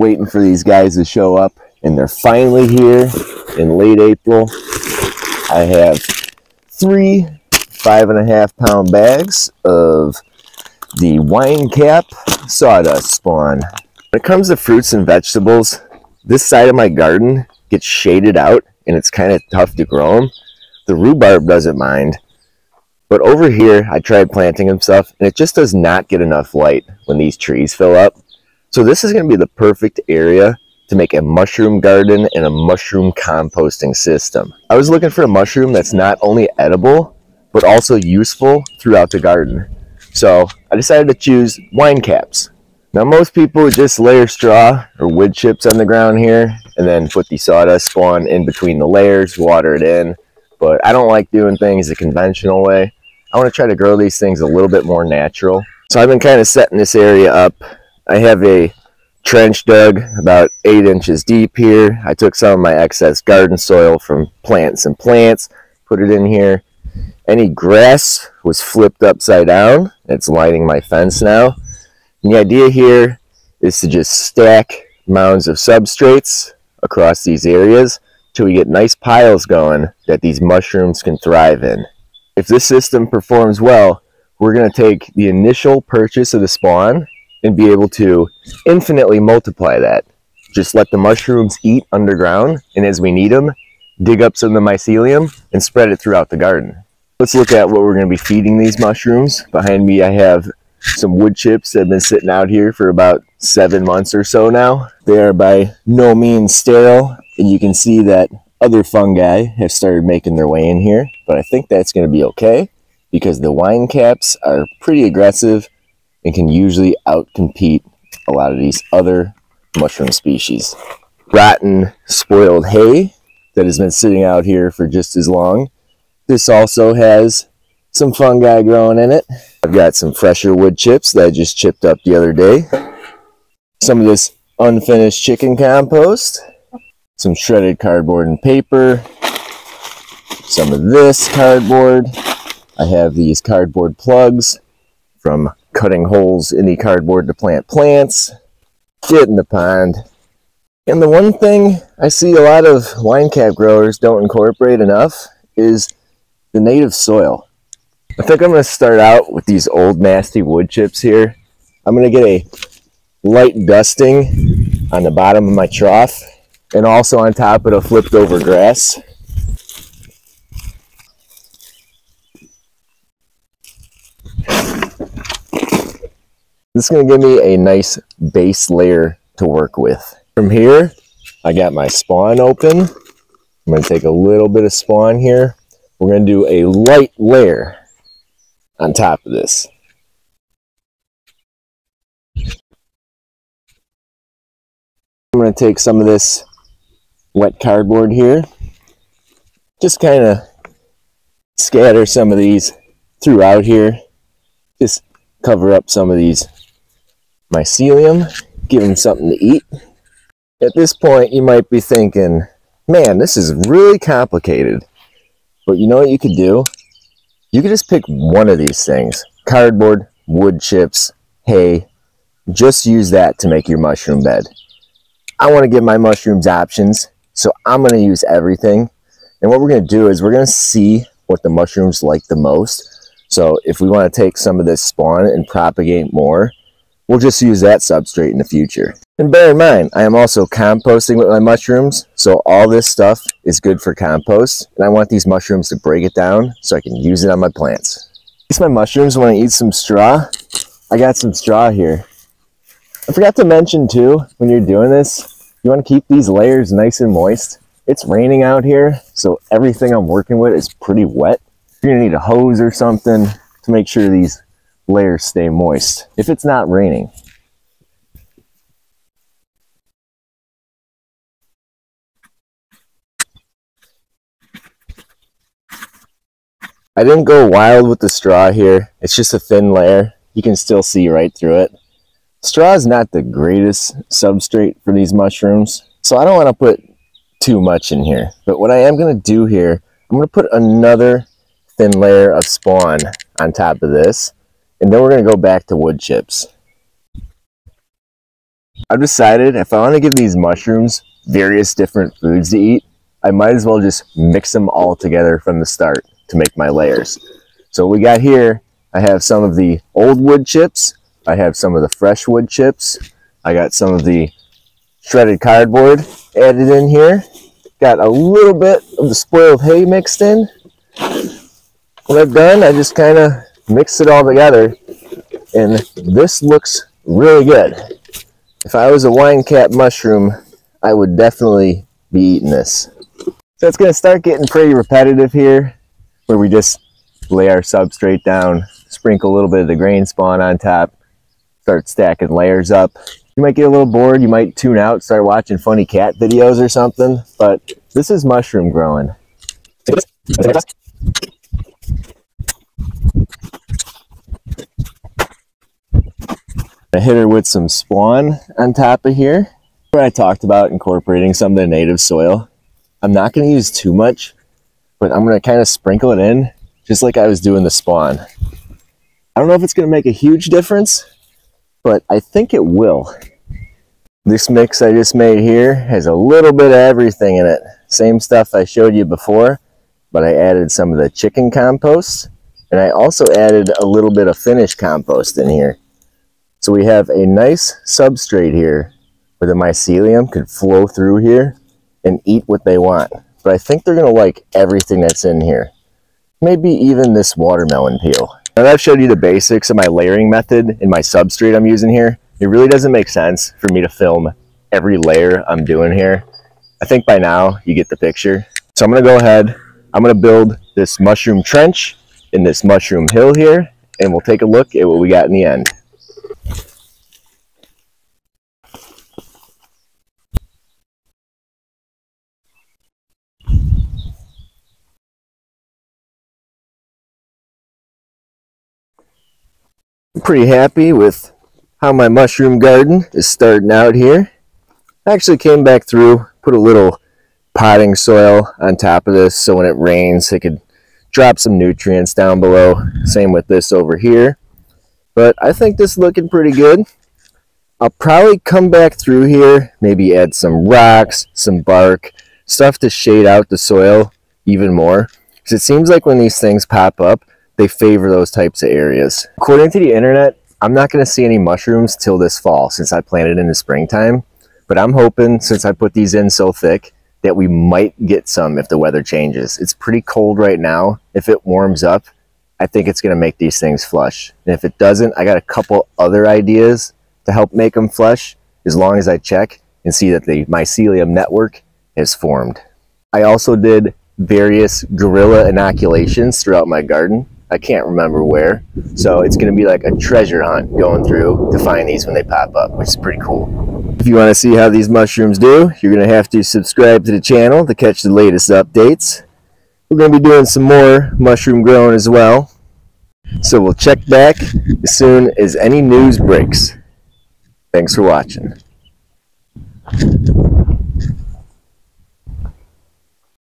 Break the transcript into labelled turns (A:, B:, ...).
A: waiting for these guys to show up, and they're finally here in late April. I have 3 5.5-pound bags of the wine cap sawdust spawn. When it comes to fruits and vegetables, this side of my garden gets shaded out and it's kind of tough to grow them. The rhubarb doesn't mind, but over here I tried planting them stuff and it just does not get enough light when these trees fill up. So this is going to be the perfect area to make a mushroom garden and a mushroom composting system. I was looking for a mushroom that's not only edible but also useful throughout the garden. So I decided to choose wine caps. Now most people would just layer straw or wood chips on the ground here and then put the sawdust spawn in between the layers, water it in. But I don't like doing things the conventional way. I want to try to grow these things a little bit more natural. So I've been kind of setting this area up. I have a trench dug about 8 inches deep here. I took some of my excess garden soil from plants and plants, put it in here. Any grass was flipped upside down. It's lining my fence now. And the idea here is to just stack mounds of substrates across these areas till we get nice piles going that these mushrooms can thrive in. If this system performs well, we're going to take the initial purchase of the spawn and be able to infinitely multiply that. Just let the mushrooms eat underground, and as we need them, dig up some of the mycelium and spread it throughout the garden. Let's look at what we're going to be feeding these mushrooms. Behind me I have some wood chips that have been sitting out here for about 7 months or so now. They are by no means sterile, and you can see that other fungi have started making their way in here, but I think that's going to be okay because the wine caps are pretty aggressive and can usually outcompete a lot of these other mushroom species. Rotten, spoiled hay that has been sitting out here for just as long. This also has some fungi growing in it. I've got some fresher wood chips that I just chipped up the other day. Some of this unfinished chicken compost. Some shredded cardboard and paper. Some of this cardboard. I have these cardboard plugs from cutting holes in the cardboard to plant plants. Get in the pond. And the one thing I see a lot of wine cap growers don't incorporate enough is the native soil. I think I'm going to start out with these old nasty wood chips here. I'm going to get a light dusting on the bottom of my trough and also on top of the flipped over grass. This is going to give me a nice base layer to work with. From here, I got my spawn open. I'm going to take a little bit of spawn here. We're going to do a light layer on top of this. I'm going to take some of this wet cardboard here. Just kind of scatter some of these throughout here. Just cover up some of these mycelium. Give them something to eat. At this point, you might be thinking, man, this is really complicated. But you know what you could do? You could just pick one of these things. Cardboard, wood chips, hay. Just use that to make your mushroom bed. I want to give my mushrooms options, so I'm going to use everything. And what we're going to do is we're going to see what the mushrooms like the most. So if we want to take some of this spawn and propagate more, we'll just use that substrate in the future. And bear in mind, I am also composting with my mushrooms, so all this stuff is good for compost, and I want these mushrooms to break it down so I can use it on my plants. In case my mushrooms want to eat some straw, I got some straw here. I forgot to mention too, when you're doing this, you want to keep these layers nice and moist. It's raining out here, so everything I'm working with is pretty wet. You're going to need a hose or something to make sure these layers stay moist if it's not raining. I didn't go wild with the straw here. It's just a thin layer. You can still see right through it. Straw is not the greatest substrate for these mushrooms, so I don't want to put too much in here. But what I am going to do here, I'm going to put another thin layer of spawn on top of this, and then we're going to go back to wood chips. I've decided if I want to give these mushrooms various different foods to eat, I might as well just mix them all together from the start to make my layers. So what we got here, I have some of the old wood chips, I have some of the fresh wood chips, I got some of the shredded cardboard added in here, got a little bit of the spoiled hay mixed in. What I've done, I just kind of mixed it all together, and this looks really good. If I was a wine cap mushroom, I would definitely be eating this. So it's going to start getting pretty repetitive here, where we just lay our substrate down, sprinkle a little bit of the grain spawn on top, start stacking layers up. You might get a little bored, you might tune out, start watching funny cat videos or something, but this is mushroom growing. I hit her with some spawn on top of here. I talked about incorporating some of the native soil. I'm not going to use too much, but I'm going to kind of sprinkle it in just like I was doing the spawn. I don't know if it's going to make a huge difference, but I think it will. This mix I just made here has a little bit of everything in it. Same stuff I showed you before, but I added some of the chicken compost, and I also added a little bit of finished compost in here. So we have a nice substrate here where the mycelium could flow through here and eat what they want. But I think they're going to like everything that's in here. Maybe even this watermelon peel. Now that I've showed you the basics of my layering method and my substrate I'm using here, it really doesn't make sense for me to film every layer I'm doing here. I think by now you get the picture. So I'm going to go ahead, I'm going to build this mushroom trench in this mushroom hill here, and we'll take a look at what we got in the end. I'm pretty happy with how my mushroom garden is starting out here. I actually came back through, put a little potting soil on top of this so when it rains it could drop some nutrients down below. Same with this over here. But I think this is looking pretty good. I'll probably come back through here, maybe add some rocks, some bark, stuff to shade out the soil even more. Because it seems like when these things pop up, they favor those types of areas. According to the internet, I'm not going to see any mushrooms till this fall since I planted in the springtime. But I'm hoping, since I put these in so thick, that we might get some if the weather changes. It's pretty cold right now. If it warms up, I think it's going to make these things flush. And if it doesn't, I got a couple other ideas to help make them flush, as long as I check and see that the mycelium network is formed. I also did various guerrilla inoculations throughout my garden. I can't remember where, so it's going to be like a treasure hunt going through to find these when they pop up, which is pretty cool. If you want to see how these mushrooms do, you're going to have to subscribe to the channel to catch the latest updates. We're going to be doing some more mushroom growing as well, so we'll check back as soon as any news breaks. Thanks for watching.